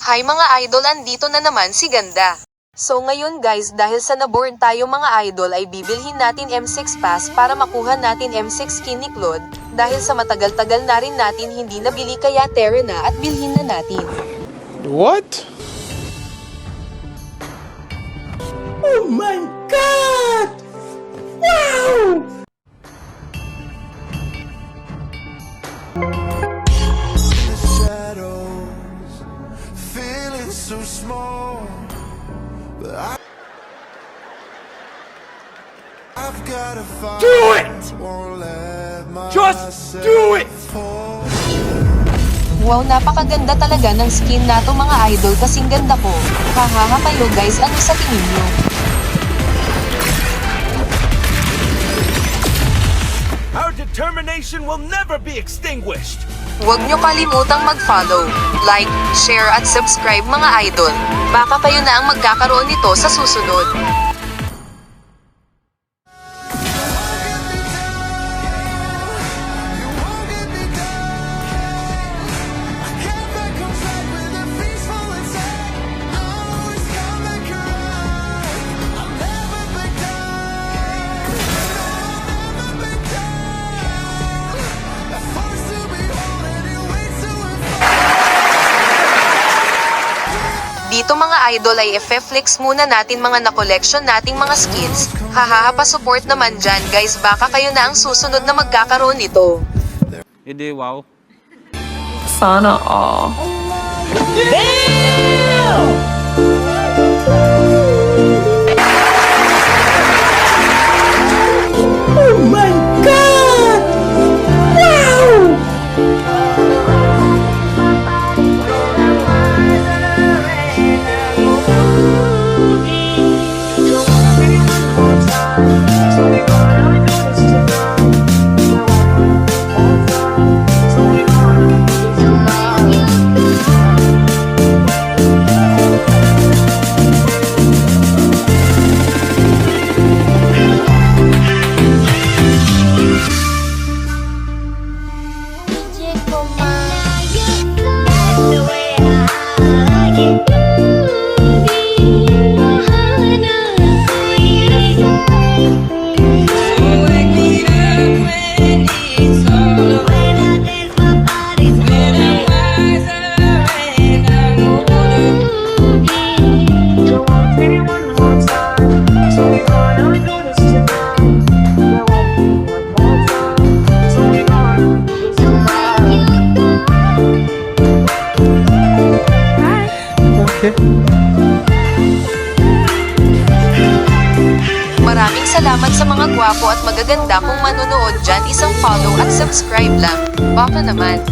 Hi mga idol, andito na naman si Ganda. So ngayon guys, dahil sa naboard tayo mga idol ay bibilhin natin M6 pass para makuha natin M6 skin ni Claude. Dahil sa matagal-tagal na rin natin hindi nabili kaya tara na at bilhin na natin. What? Oh my God! Wow! Shadows, feeling so small, but I've gotta fight. Do it! Won't let Just do it! fall. Wow, napakaganda talaga ng skin na to mga idol, kasing ganda ko. Hahaha kayo guys, ano sa tingin nyo? Our determination will never be extinguished! Huwag nyo kalimutang mag-follow, like, share at subscribe mga idol. Baka kayo na ang magkakaroon nito sa susunod. Dito mga idol ay i-flex muna natin mga na-collection nating mga skins. Hahaha, pa-support naman dyan guys, baka kayo na ang susunod na magkakaroon nito. Hindi, wow. Sana all. Oh my God! Wow! Maraming salamat sa mga gwapo at magaganda kong manonood dyan, isang follow at subscribe lang. Baka naman.